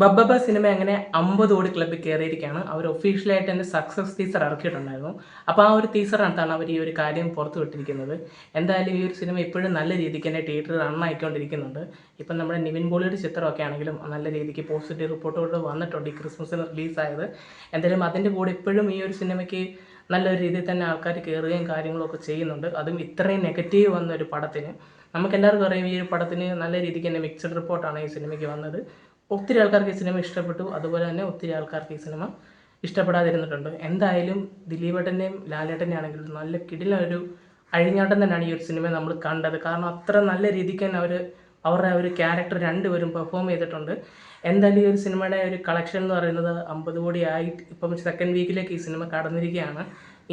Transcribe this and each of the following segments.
Bha Bha Ba cinema അങ്ങനെ 50 കോടി ക്ലബ്ബിൽ കയറിയിരിക്കുകയാണ്. അവർ ഒഫീഷ്യലായിട്ട് തന്നെ സക്സസ് ടീസർ ഇറക്കിയിട്ടുണ്ടായിരുന്നു. അപ്പോൾ ആ ഒരു ടീസറിനകത്താണ് അവർ ഈ ഒരു കാര്യം പുറത്തു വിട്ടിരിക്കുന്നത്. എന്തായാലും ഈ ഒരു സിനിമ ഇപ്പോഴും നല്ല രീതിക്ക് തന്നെ തിയേറ്ററിൽ റൺ ആയിക്കൊണ്ടിരിക്കുന്നുണ്ട്. ഇപ്പം നമ്മുടെ നിവിൻ പോളിയുടെ ചിത്രമൊക്കെ ആണെങ്കിലും നല്ല രീതിക്ക് പോസിറ്റീവ് റിപ്പോർട്ടുകൾ വന്നിട്ടുണ്ട് ഈ ക്രിസ്മസിന് റിലീസായത്. എന്തായാലും അതിൻ്റെ കൂടെ ഇപ്പോഴും ഈ ഒരു സിനിമയ്ക്ക് നല്ലൊരു രീതിയിൽ തന്നെ ആൾക്കാർ കയറുകയും കാര്യങ്ങളൊക്കെ ചെയ്യുന്നുണ്ട്. അതും ഇത്രയും നെഗറ്റീവ് വന്ന ഒരു പടത്തിന്. നമുക്കെല്ലാവർക്കും അറിയാം ഈ ഒരു പടത്തിന് നല്ല രീതിക്ക് തന്നെ മിക്സഡ് റിപ്പോർട്ടാണ് ഈ സിനിമയ്ക്ക് വന്നത്. ഒത്തിരി ആൾക്കാർക്ക് ഈ സിനിമ ഇഷ്ടപ്പെട്ടു. അതുപോലെ തന്നെ ഒത്തിരി ആൾക്കാർക്ക് ഈ സിനിമ ഇഷ്ടപ്പെടാതിരുന്നിട്ടുണ്ട്. എന്തായാലും ദിലീപേട്ടൻ്റെയും ലാലേട്ടൻ്റെയും ആണെങ്കിലും നല്ല കിടിലൊരു അഴിഞ്ഞാട്ടം തന്നെയാണ് ഈ ഒരു സിനിമ നമ്മൾ കണ്ടത്. കാരണം അത്ര നല്ല രീതിക്ക് തന്നെ അവരുടെ ഒരു ക്യാരക്ടർ രണ്ടുപേരും പെർഫോം ചെയ്തിട്ടുണ്ട്. എന്തായാലും ഈ ഒരു സിനിമയുടെ ഒരു കളക്ഷൻ എന്ന് പറയുന്നത് 50 കോടി ആയി ഇപ്പം സെക്കൻഡ് വീക്കിലേക്ക് ഈ സിനിമ കടന്നിരിക്കുകയാണ്.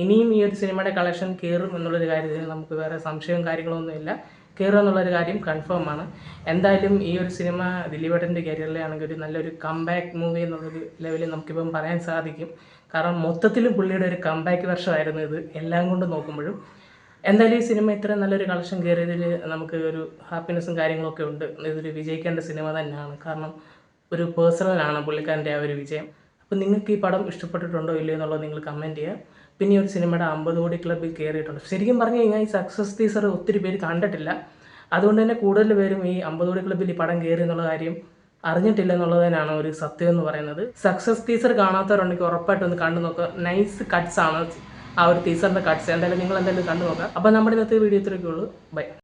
ഇനിയും ഈ ഒരു സിനിമയുടെ കളക്ഷൻ കയറും എന്നുള്ളൊരു കാര്യത്തിൽ നമുക്ക് വേറെ സംശയവും കാര്യങ്ങളൊന്നുമില്ല. കയറുക എന്നുള്ളൊരു കാര്യം കൺഫേം ആണ്. എന്തായാലും ഈ ഒരു സിനിമ ദിലീപേട്ടൻ്റെ കരിയറിലെ ആണെങ്കിൽ ഒരു നല്ലൊരു കംബാക്ക് മൂവി എന്നുള്ളൊരു ലെവലിൽ നമുക്കിപ്പം പറയാൻ സാധിക്കും. കാരണം മൊത്തത്തിൽ പുള്ളിയുടെ ഒരു കംബാക്ക് വർഷമായിരുന്നു ഇത് എല്ലാം കൊണ്ട് നോക്കുമ്പോഴും. എന്തായാലും ഈ സിനിമ ഇത്ര നല്ലൊരു കളക്ഷൻ കയറിയതിൽ നമുക്ക് ഒരു ഹാപ്പിനെസ്സും കാര്യങ്ങളൊക്കെ ഉണ്ട്. ഇതൊരു വിജയിക്കേണ്ട സിനിമ തന്നെയാണ്. കാരണം ഒരു പേഴ്സണലാണ് പുള്ളിക്കാരൻ്റെ ആ ഒരു വിജയം. അപ്പോൾ നിങ്ങൾക്ക് ഈ പടം ഇഷ്ടപ്പെട്ടിട്ടുണ്ടോ ഇല്ലയോ എന്നുള്ളത് നിങ്ങൾ കമൻറ്റ് ചെയ്യുക. പിന്നെ ഈ ഒരു സിനിമയുടെ 50 കോടി ക്ലബ്ബിൽ കയറിയിട്ടുണ്ട്. ശരിക്കും പറഞ്ഞു കഴിഞ്ഞാൽ ഈ സക്സസ് ടീസർ ഒത്തിരി പേര് കണ്ടിട്ടില്ല. അതുകൊണ്ട് തന്നെ കൂടുതൽ പേരും ഈ 50 കോടി ക്ലബ്ബിൽ ഈ പടം കയറി എന്നുള്ള കാര്യം അറിഞ്ഞിട്ടില്ല എന്നുള്ളത് തന്നെയാണ് ഒരു സത്യം എന്ന് പറയുന്നത്. സക്സസ് ടീസർ കാണാത്തവരുണ്ടെങ്കിൽ ഉറപ്പായിട്ടും ഒന്ന് കണ്ടു നോക്കുക. നൈസ് കട്ട്സ് ആണ് ആ ഒരു ടീസറിൻ്റെ കട്ട്സ്. എന്തായാലും നിങ്ങൾ എന്തായാലും കണ്ടു നോക്കുക. അപ്പോൾ നമ്മുടെ ഇന്നത്തെ വീഡിയോ ഇത്രയൊക്കെ ഉള്ളൂ. ബൈ.